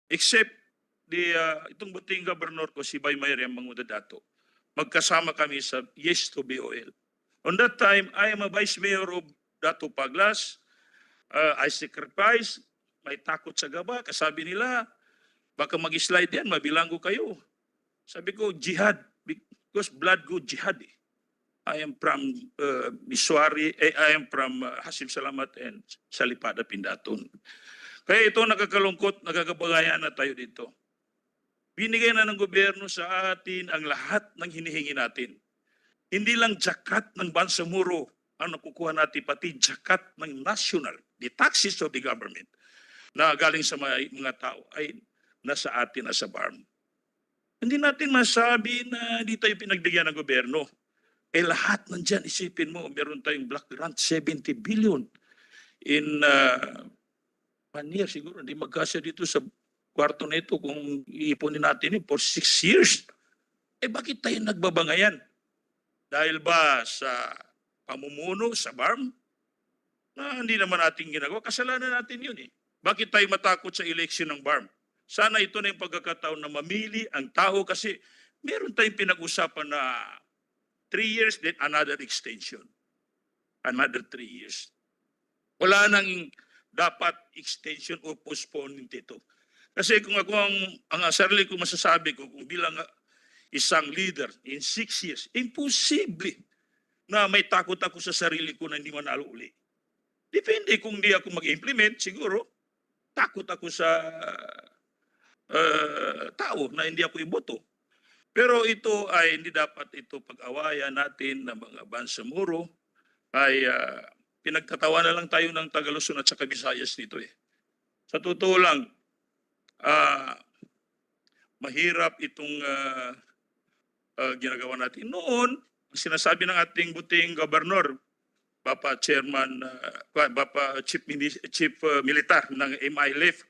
Except itong buting gobernador ko, si Bay Mayriam Mangudadato. Magkasama kami sa Yes to BOL. On that time, I am a vice mayor of Dato Paglas. I sacrifice, may takot sa gaba. Kasabi nila, baka mag-slide yan, mabilanggo kayo. Sabi ko, jihad. Because blood go jihad eh. I am from Miswari, I am from Hasim Salamat and Salipada Pindaton. Kaya ito nakakalungkot, nagkakabagayan na tayo dito. Binigay na ng gobyerno sa atin ang lahat ng hinihingi natin. Hindi lang jakat ng Bangsamoro ang nakukuha natin, pati jakat ng national, the taxes of the government na galing sa mga tao ay nasa atin, nasa BARM. Hindi natin masabi na hindi tayo pinagbigyan ng gobyerno. Eh lahat nandyan, isipin mo, meron tayong black grant, 70 billion. In 1 year siguro, hindi magkasya dito sa kwarto na ito kung iipunin natin for 6 years. Eh bakit tayo nagbabangayan? Dahil ba sa pamumuno, sa BARM? Na hindi naman natin ginagawa. Kasalanan natin yun eh. Bakit tayo matakot sa election ng BARM? Sana ito na yung pagkakataon na mamili ang tao kasi meron tayong pinag-usapan na 3 years, then another extension. Another 3 years. Wala nang dapat extension o postponement ito. Kasi kung ako ang sarili ko masasabi ko, kung bilang isang leader in 6 years, imposible na may takot ako sa sarili ko na hindi manalo uli. Depende kung di ako mag-implement, siguro takot ako sa tao na hindi ako iboto. Pero ito ay hindi dapat ito pag-awayan natin ng mga Bangsamoro ay pinagtatawa na lang tayo ng Tagaluzon at saka Visayas dito eh. Sa totoo lang, mahirap itong ginagawa natin. Noon, sinasabi ng ating buting gobernador, Bapa Chairman, Bapa Chief Militar ng MILF,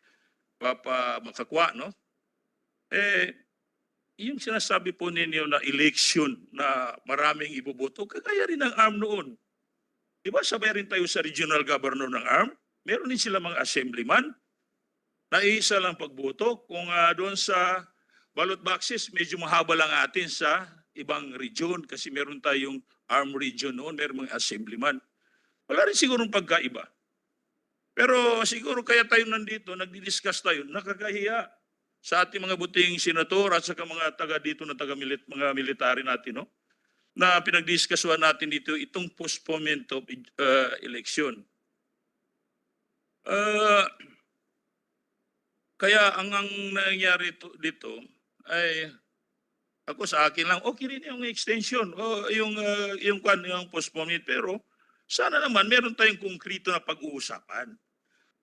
Bapa Makakwa, no? Yung sinasabi po ninyo na election na maraming iboboto, kagaya rin ng ARM noon. Di ba sabay rin tayo sa regional governor ng ARM? Meron din sila mga assemblyman na isa lang pagboto. Kung doon sa ballot boxes, medyo mahaba lang atin sa ibang region kasi meron tayong ARM region noon, meron mga assemblyman. Wala rin sigurong pagkaiba. Pero siguro kaya tayo nandito, nagdi-discuss tayo, nakakahiya sa ating mga buting senator at saka mga taga dito na mga military natin, no? Na pinagdiskasuhan natin dito itong postponement of election. Kaya ang nangyari dito ay ako sa akin lang, okay rin yung extension o yung postponement, pero sana naman meron tayong konkreto na pag-uusapan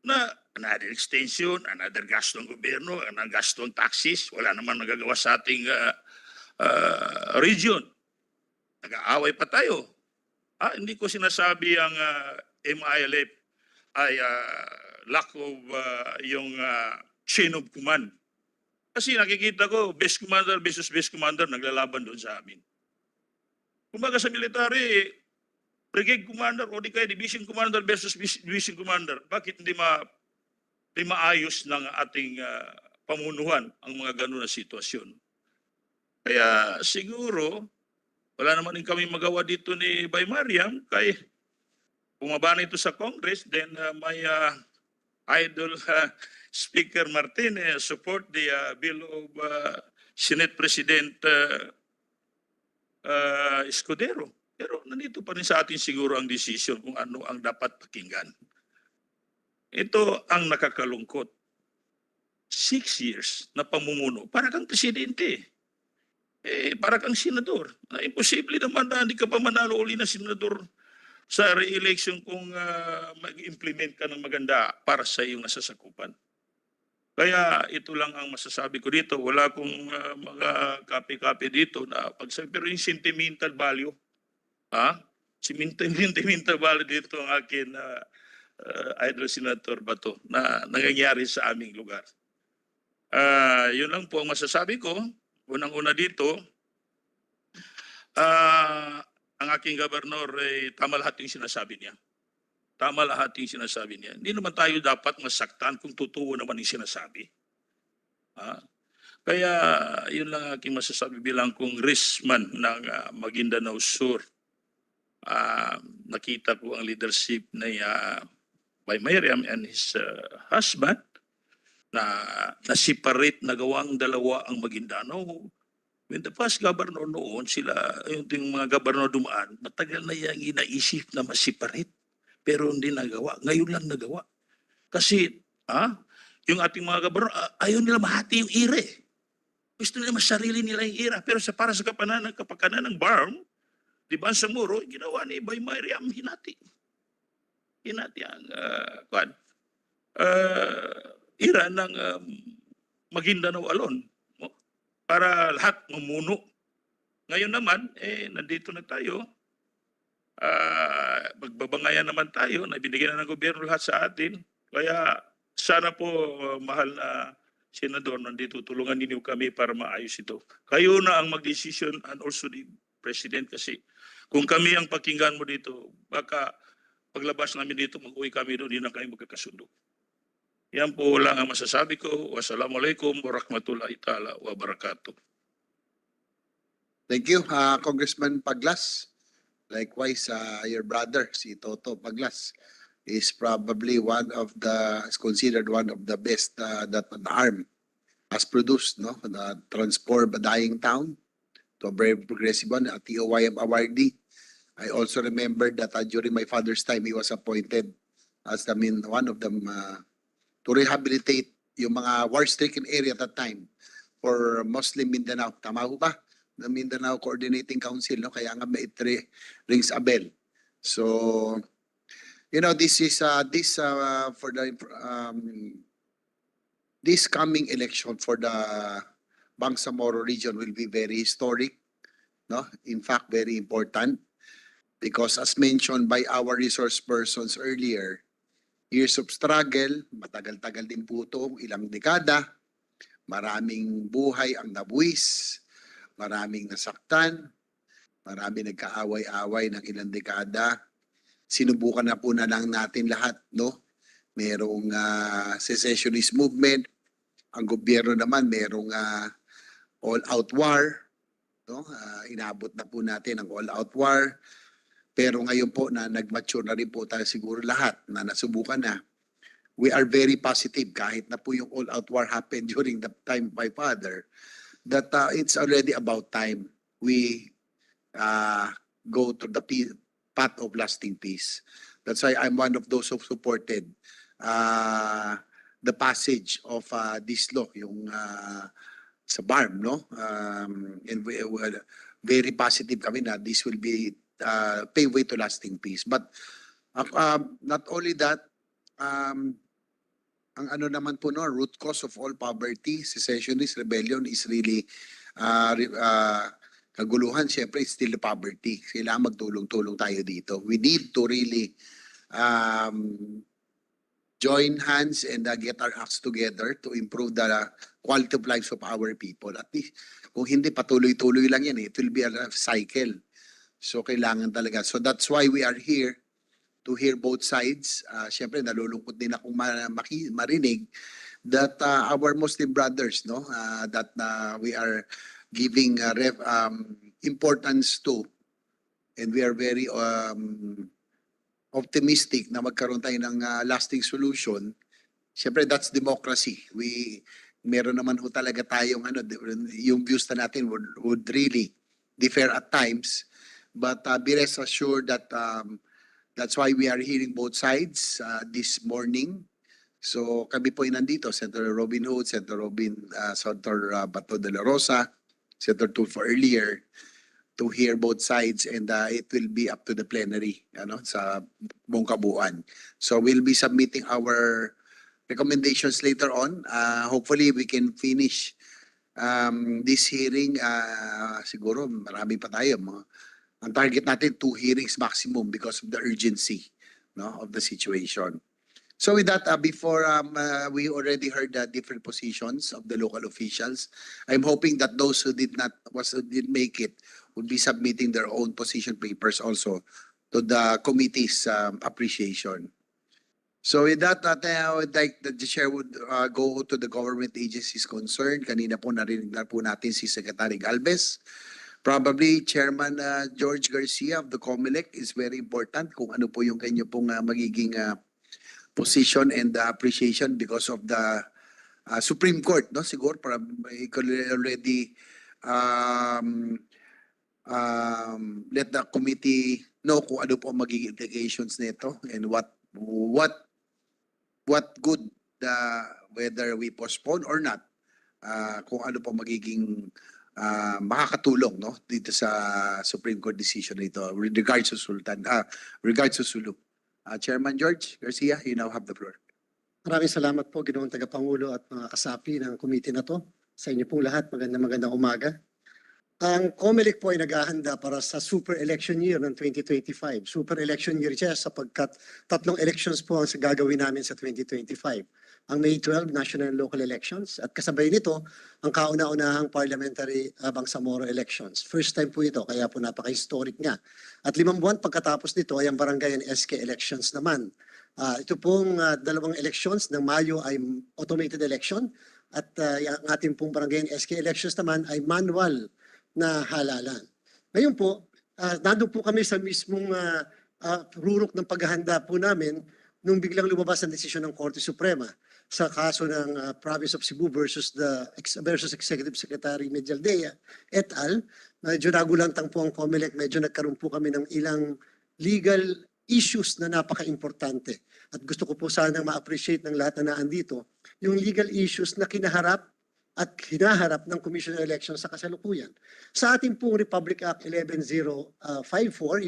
na another extension, another gasto ng gobyerno, another gasto ng taxes, wala naman nagagawa sa ating region. Nag-aaway pa tayo. Hindi ko sinasabi ang MILF ay lack of yung chain of command. Kasi nakikita ko, best commander versus best commander naglalaban doon sa amin. Kumbaga sa military, brigade commander o di kaya division commander versus division commander, bakit hindi maayos ng ating pamunuan ang mga ganun na sitwasyon? Kaya siguro, wala naman din kami magawa dito ni Bay Mariam, kay bumaba na ito sa Congress, then may idol Speaker Martinez support the bill of Senate President Escudero. Pero nandito pa rin sa atin siguro ang decision kung ano ang dapat pakinggan. Ito ang nakakalungkot. 6 years na pamumuno, para kang presidente. Para kang senador. Imposible naman na hindi ka pa manalo uli na senador sa re-election kung mag-implement ka ng maganda para sa iyong nasasakupan. Kaya ito lang ang masasabi ko dito. Wala akong mga copy-copy dito na pagsabi. Pero yung sentimental value, sentimental value dito ang akin idol Senator Bato na nangyayari sa aming lugar. Yun lang po ang masasabi ko. Unang-una dito, ang aking gobernador tama lahat yung sinasabi niya. Tama lahat yung sinasabi niya. Hindi naman tayo dapat masaktan kung totoo naman yung sinasabi. Ah, kaya yun lang aking masasabi bilang congressman ng Maguindanao Sur. Nakita ko ang leadership ni by Miriam and his husband na na-separate na gawang dalawa ang Maguindanao. When the past governor noon, yung mga governor dumaan, matagal na yung inaisip na ma-separate. Pero hindi nagawa. Ngayon lang nagawa. Kasi, yung ating mga governor, ayaw nila mahati yung ire. Gusto nila masarili nila yung ira. Pero para sa kapakanan ng BARM, di ba sa Muro, ginawa ni Bay Mariam, hinati. Hinati ang ira ng Maguindanao alone. Para lahat mamuno. Ngayon naman, nandito na tayo. Magbabangayan naman tayo na binigyan na ng gobyerno lahat sa atin. Kaya sana po, mahal na Senador, nandito tulungan ninyo kami para maayos ito. Kayo na ang mag-decision and also the President kasi kung kami ang pakinggan mo dito, baka paglabas namin dito, mag-uwi kami doon, hindi na kayo magkakasundo. Yan po lang ang masasabi ko. Wassalamualaikum warahmatullahi ta'ala wabarakatuh. Thank you, Congressman Paglas. Likewise, your brother, si Toto Paglas, is probably considered one of the best that the ARM has produced, no? The Transform a Dying Town to a very progressive one, a TOYM awardee. I also remember that during my father's time, he was appointed as one of them to rehabilitate yung mga war-stricken area at that time for Muslim Mindanao. Tama ho ba? The Mindanao Coordinating Council, no? Kaya nga may rings a bell. So, this is for the this coming election for the Bangsamoro region will be very historic, no? In fact, very important because as mentioned by our resource persons earlier, years of struggle, matagal-tagal din po ito, ilang dekada, maraming buhay ang nabuwis, maraming nasaktan, maraming nagkaaway-away ng ilang dekada. Sinubukan na po na lang natin lahat, no? Merong secessionist movement, ang gobyerno naman merong all-out war, no? Inabot na po natin ang all-out war. Pero ngayon po na nag-mature na rin po tayo siguro lahat na nasubukan na. We are very positive kahit na po yung all-out war happened during the time of my father that it's already about time we go to the path of lasting peace. That's why I'm one of those who supported the passage of this law, yung sa BARM, no? And we were very positive kami na this will be pay way to lasting peace. But not only that, ang ano naman po, no, root cause of all poverty, secessionist rebellion is really kaguluhan. Siyempre, it's still the poverty. Kailangan magtulong-tulong tayo dito. We need to really join hands and get our acts together to improve the quality of lives of our people. At least, kung hindi, patuloy-tuloy lang yan. It will be a cycle. So, kailangan talaga. So, that's why we are here to hear both sides. Siyempre, nalulungkot din akong marinig that our Muslim brothers, no, that we are giving importance to, and we are very optimistic na magkaroon tayo ng lasting solution. Siyempre, that's democracy. Meron naman ho talaga tayong yung views na natin would really differ at times. But be rest assured that that's why we are hearing both sides this morning. So kami po ay nandito, Senator Robin Hood, Senator Bato de la Rosa, Senator Tulfo earlier, to hear both sides, and it will be up to the plenary sa buong kabuuan. So we'll be submitting our recommendations later on. Hopefully we can finish this hearing. Siguro marami pa tayo. Ang target natin 2 hearings maximum because of the urgency, no, of the situation. So with that, before we already heard different positions of the local officials, I'm hoping that those who didn't make it would be submitting their own position papers also to the committee's appreciation. So with that, I would like that the chair would go to the government agencies concerned. Kanina po narinig na po natin si Secretary Galvez. Probably Chairman George Garcia of the COMELEC is very important kung ano po yung kanyo pong magiging position and appreciation because of the Supreme Court, no? Siguro para already let the committee know kung ano po ang magiging implications nito and what good whether we postpone or not, kung ano po magiging makakatulong, no, dito sa Supreme Court decision nito with regards to regards to Sulu. Chairman George Garcia, you now have the floor. Maraming salamat po, Ginoong Tagapangulo at mga kasapi ng komite na to. Sa inyo pong lahat, magandang umaga. Ang COMELEC po ay naghahanda para sa super election year ng 2025. Super election year siya sapagkat 3 elections po ang gagawin namin sa 2025. Ang May 12, national and local elections, at kasabay nito ang kauna-unahang parliamentary Bangsamoro elections. First time po ito, kaya po napaka-historic niya. At 5 buwan pagkatapos nito ay ang barangay and SK elections naman. Ito pong 2 elections ng Mayo ay automated election at ang ating pong barangay and SK elections naman ay manual na halalan. Ngayon po, nandun po kami sa mismong rurok ng paghahanda po namin nung biglang lumabas ang desisyon ng Korte Suprema sa kaso ng Province of Cebu versus Executive Secretary Medialdea et al. Medyo nagulantang po ang COMELEC, medyo nagkaroon po kami ng ilang legal issues na napaka-importante. At gusto ko po sana ma-appreciate ng lahat na naandito yung legal issues na kinaharap at hinaharap ng Commission on Elections sa kasalukuyan. Sa ating pong Republic Act 11054,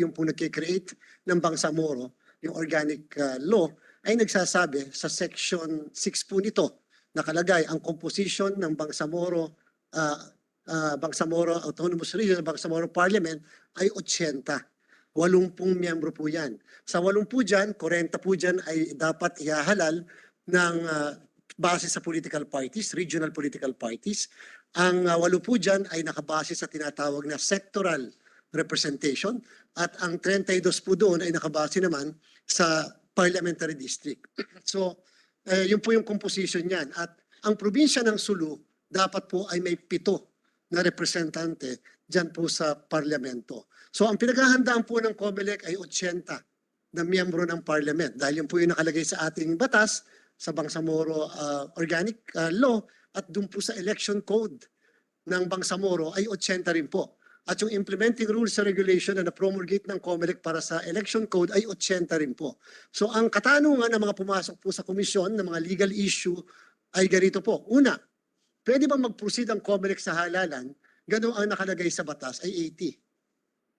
yung pong nagkikreate ng Bangsamoro, yung organic law, ay nagsasabi sa section 6 po nito, nakalagay ang composition ng Bangsamoro Autonomous Region, Bangsamoro Parliament ay 80. 80 miyembro po yan. Sa 80 po dyan, 40 po dyan ay dapat ihahalal ng base sa political parties, regional political parties. Ang 8 po dyan ay nakabase sa tinatawag na sectoral representation at ang 32 po doon ay nakabase naman sa parliamentary district. So, yun po yung composition niyan. At ang probinsya ng Sulu dapat po ay may 7 na representante dyan po sa parlamento. So, ang pinaghahandaan po ng COMELEC ay 80 na miyembro ng parliament dahil yun po yung nakalagay sa ating batas sa Bangsamoro organic law at dun po sa election code ng Bangsamoro ay 80 rin po. At yung implementing rules sa regulation na na-promulgate ng COMELEC para sa election code ay 80 rin po. So ang katanungan ng mga pumasok po sa komisyon ng mga legal issue ay ganito po. Una, pwede bang mag-proceed ang COMELEC sa halalan? Ganun ang nakalagay sa batas ay 80.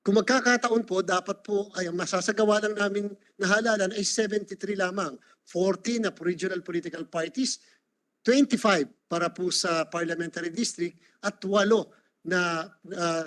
Kung magkakataon po, dapat po ay ang masasagawa lang namin na halalan ay 73 lamang. 40 na regional political parties, 25 para po sa parliamentary district at 8 na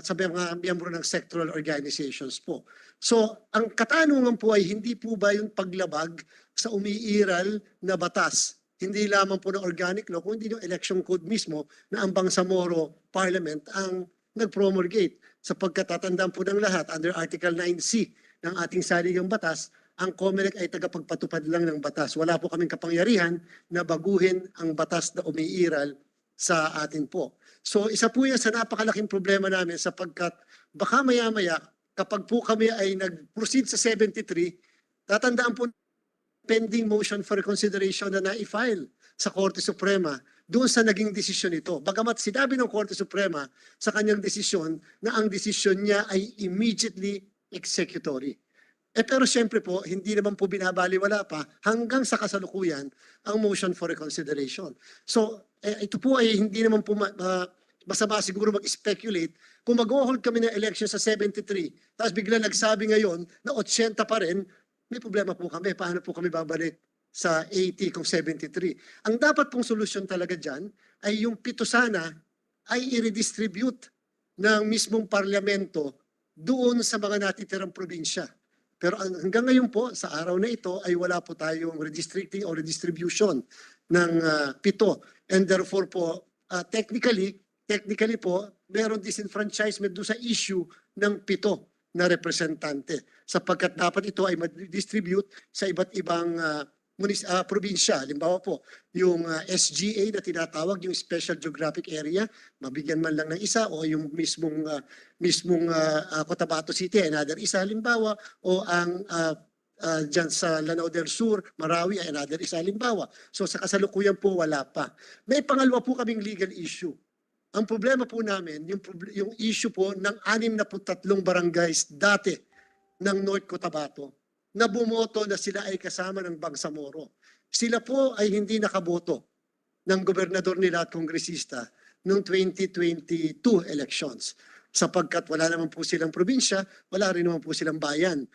sa mga miyembro ng sectoral organizations po. So, ang katanungan po ay hindi po ba yung paglabag sa umiiral na batas? Hindi lamang po ng organic law, kundi yung election code mismo na ang Bangsamoro Parliament ang nag-promulgate. Sapagkat tatandaan po ng lahat, under Article 9C ng ating saligang batas, ang COMELEC ay tagapagpatupad lang ng batas. Wala po kaming kapangyarihan na baguhin ang batas na umiiral sa atin po. So isa po yan sa napakalaking problema namin sapagkat baka maya-maya kapag po kami ay nag-proceed sa 73, tatandaan po pending motion for reconsideration na na-file sa Korte Suprema doon sa naging desisyon ito. Bagamat sinabi ng Korte Suprema sa kanyang desisyon na ang desisyon niya ay immediately executory. Pero siyempre po, hindi naman po binabaliwala pa hanggang sa kasalukuyan ang motion for reconsideration. So, ito po ay hindi naman po masama siguro mag-speculate. Kung mag-hold kami ng election sa 73, tapos bigla nagsabi ngayon na 80 pa rin, may problema po kami. Paano po kami babalik sa 80 kung 73? Ang dapat pong solusyon talaga dyan ay yung 7 sana ay i-redistribute ng mismong parlamento doon sa mga natitirang probinsya. Pero hanggang ngayon po, sa araw na ito, ay wala po tayong redistricting o redistribution ng 7. And therefore po, technically po, meron disenfranchisement doon sa issue ng 7 na representante. Sapagkat dapat ito ay ma-distribute sa iba't ibang probinsya. Halimbawa po, yung SGA na tinatawag, yung Special Geographic Area, mabigyan man lang ng isa, o yung mismong Cotabato City, another isa halimbawa, o ang dyan sa Lanao del Sur, Marawi, another isa halimbawa. So sa kasalukuyan po, wala pa. May pangalawa po kaming legal issue. Ang problema po namin, yung issue po ng 63 barangays dati ng North Cotabato na bumoto na sila ay kasama ng Bangsamoro. Sila po ay hindi nakaboto ng gobernador nila at kongresista noong 2022 elections. Sapagkat wala naman po silang probinsya, wala rin naman po silang bayan,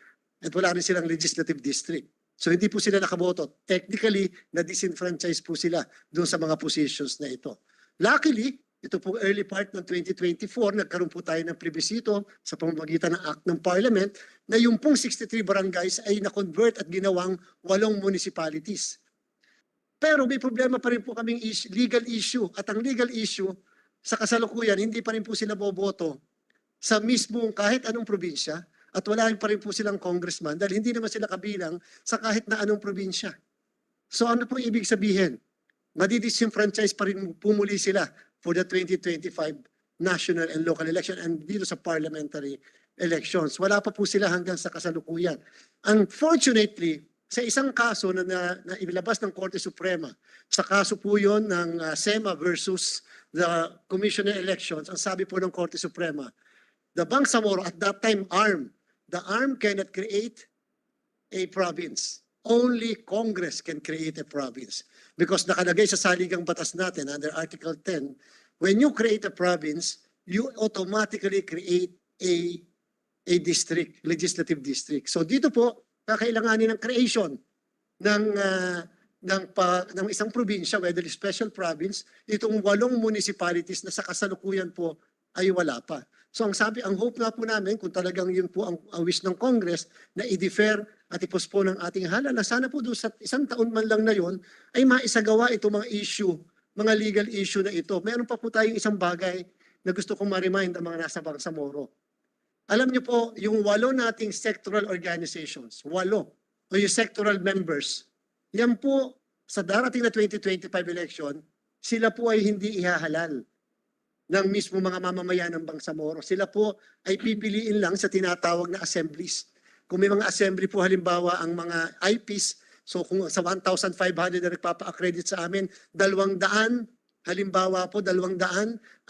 at wala rin silang legislative district. So hindi po sila nakaboto. Technically, na-disenfranchise po sila doon sa mga positions na ito. Luckily, ito po early part ng 2024, nagkaroon po tayo ng plebisito sa pamamagitan ng Act ng Parliament na yung pong 63 barangays ay na-convert at ginawang 8 municipalities. Pero may problema pa rin po kaming legal issue. At ang legal issue, sa kasalukuyan, hindi pa rin po sila boboto sa mismong kahit anong probinsya at wala pa rin po silang congressman dahil hindi naman sila kabilang sa kahit na anong probinsya. So ano po ibig sabihin? Madidisenfranchise pa rin pumuli sila for the 2025 national and local election and dito sa parliamentary elections. Wala pa po sila hanggang sa kasalukuyan. Unfortunately, sa isang kaso na ilabas ng Korte Suprema, sa kaso po yun ng SEMA versus the Commission on Elections, ang sabi po ng Korte Suprema, the Bangsamoro at that time the ARM cannot create a province. Only Congress can create a province. Because nakalagay sa saligang batas natin under Article 10, when you create a province, you automatically create a district, legislative district. So dito po, kakailanganin ng creation ng isang probinsya, whether special province, itong 8 municipalities na sa kasalukuyan po ay wala pa. So ang hope na po namin, kung talagang yun po ang wish ng Congress, na i-defer at i-postpone ang ating halala, sana po doon sa isang taon man lang na yun, ay maisagawa itong mga issue, mga legal issue na ito. Meron pa po tayong isang bagay na gusto kong ma-remind ang mga nasa Bangsamoro. Alam niyo po, yung 8 nating sectoral organizations, 8, o yung sectoral members, yan po sa darating na 2025 election, sila po ay hindi ihahalal ng mismo mga mamamayan ng Bangsamoro. Sila po ay pipiliin lang sa tinatawag na assemblies. Kung may mga assembly po halimbawa ang mga IPs, so kung sa 1,500 na nagpapa-accredit sa amin, 200, halimbawa po 200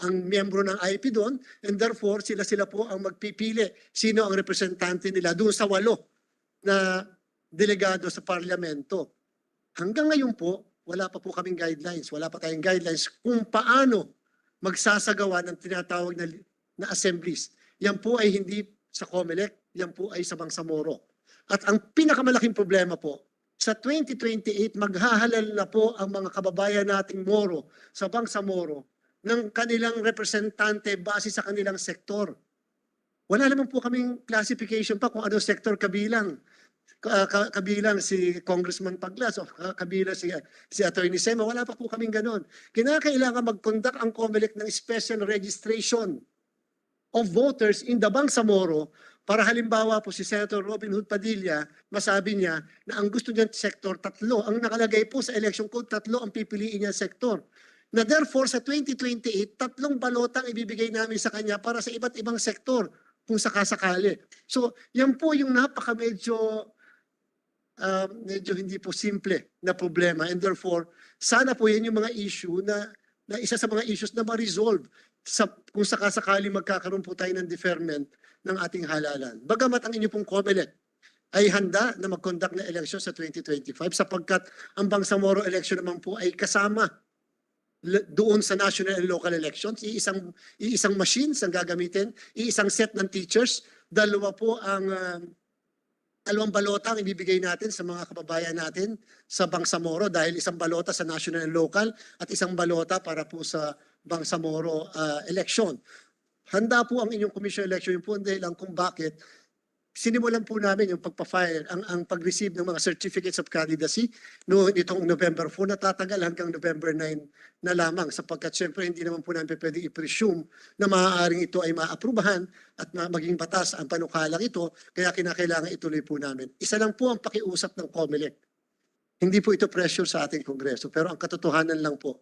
ang miyembro ng IP doon, and therefore sila po ang magpipili sino ang representante nila doon sa 8 na delegado sa parlamento. Hanggang ngayon po, wala pa po kaming guidelines, wala pa tayong guidelines kung paano magsasagawa ng tinatawag na assemblies. Yan po ay hindi sa COMELEC, yan po ay sa Bangsamoro. At ang pinakamalaking problema po, sa 2028 maghahalal na po ang mga kababayan nating Moro sa Bangsamoro ng kanilang representante base sa kanilang sektor. Wala naman po kaming classification pa kung anong sektor kabilang. Kabilang si Congressman Paglas o kabilang si Attorney Sema, wala pa po kaming ganon. Kinakailangan mag-conduct ang COMELEC ng special registration of voters in the Bangsamoro para halimbawa po si Senator Robin Hood Padilla, masabi niya na ang gusto niya sektor 3, ang nakalagay po sa election code 3 ang pipiliin niya sektor. Na therefore sa 2028, 3 balota ang ibibigay namin sa kanya para sa iba't ibang sektor kung sakasakali. So yan po yung medyo hindi po simple na problema, and therefore sana po yan yung mga issue na isa sa mga issues na ma-resolve kung sakasakali magkakaroon po tayo ng deferment ng ating halalan. Bagamat ang inyo pong COMELEC ay handa na mag-conduct na election sa 2025 sapagkat ang Bangsamoro election naman po ay kasama doon sa national and local elections. Iisang machines ang gagamitin, iisang set ng teachers, 2 po ang 2 balota ang ibibigay natin sa mga kababayan natin sa Bangsamoro dahil isang balota sa national and local at isang balota para po sa Bangsamoro election. Handa po ang inyong commission election, yung po dahilan kung bakit sinimulan po namin yung pagpa-file, ang pag-receive ng mga certificates of candidacy nitong November 4, natatagal hanggang November 9 na lamang sapagkat syempre hindi naman po namin pwede i-presume na maaaring ito ay maaprubahan at maging batas ang panukalang ito, kaya kinakailangan ituloy po namin. Isa lang po ang pakiusap ng COMELEC. Hindi po ito pressure sa ating Kongreso, pero ang katotohanan lang po,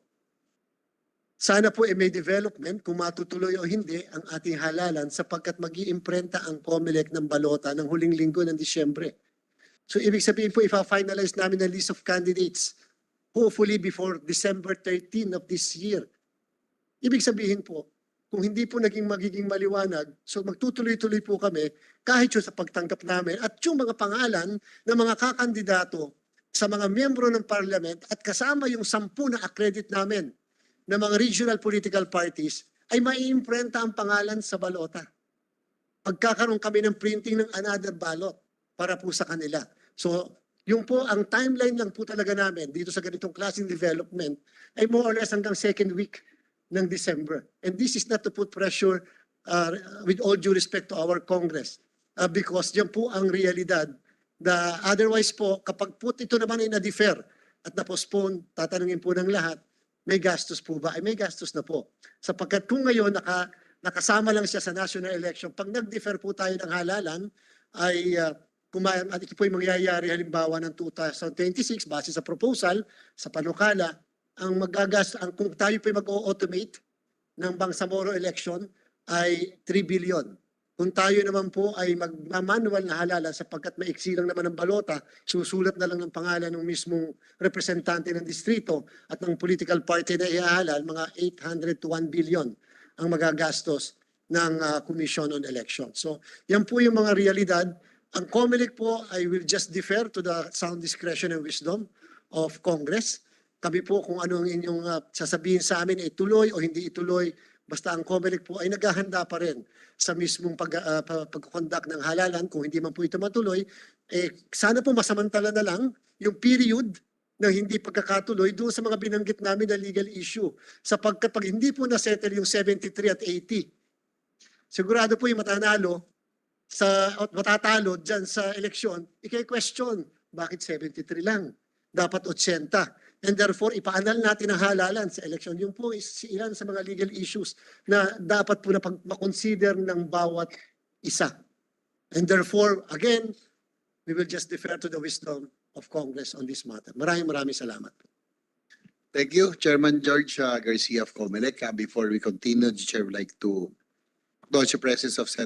sana po may development kung matutuloy o hindi ang ating halalan sapagkat mag-iimprenta ang COMELEC ng balota ng huling linggo ng Disyembre. So ibig sabihin po, ipa-finalize namin ang list of candidates hopefully before December 13 of this year. Ibig sabihin po, kung hindi po magiging maliwanag, so magtutuloy-tuloy po kami kahit yung sa pagtanggap namin at yung mga pangalan ng mga kakandidato sa mga miyembro ng parliament at kasama yung 10 na accredit namin ng mga regional political parties ay maiimprenta ang pangalan sa balota. Pagkakaroon kami ng printing ng another ballot para po sa kanila. So, yung po, ang timeline lang po talaga namin dito sa ganitong klaseng development ay more or less hanggang second week ng December. And this is not to put pressure with all due respect to our Congress because yan po ang realidad. Otherwise po, kapag po ito naman ay na-defer at na-postpone, tatanungin po ng lahat, may gastos po ba? Ay may gastos na po. Sapagkat kung ngayon nakasama lang siya sa national election, pag nag-defer po tayo ng halalan, ay at ito po yung mangyayari halimbawa ng 2026 base sa proposal, sa panukala, kung tayo po mag-automate ng Bangsamoro election ay 3 billion. Kung tayo naman po ay mag-manual na halalan sapagkat maiksi lang naman ang balota, susulat na lang ng pangalan ng mismong representante ng distrito at ng political party na ihahalal, mga 800 to 1 billion ang magagastos ng Commission on Election. So, yan po yung mga realidad. Ang COMELEC po, I will just defer to the sound discretion and wisdom of Congress. Kami po kung ano ang inyong sasabihin sa amin, ituloy o hindi ituloy, basta ang COMELEC po ay naghahanda pa rin sa mismong pag-conduct ng halalan. Kung hindi man po ito matuloy, sana po masamantala na lang yung period ng hindi pagkakatuloy doon sa mga binanggit namin na legal issue. Sapagkat pag hindi po na-settle yung 73 at 80, sigurado po yung matatalo dyan sa eleksyon, i-question, bakit 73 lang? Dapat 80. And therefore, ipaanal natin ang halalan sa election. Yung po is ilan sa mga legal issues na dapat po na makonsider ng bawat isa. And therefore, again, we will just defer to the wisdom of Congress on this matter. Maraming salamat. Thank you, Chairman George Garcia of COMELEC. Before we continue, the Chair would like to acknowledge the presence of Senator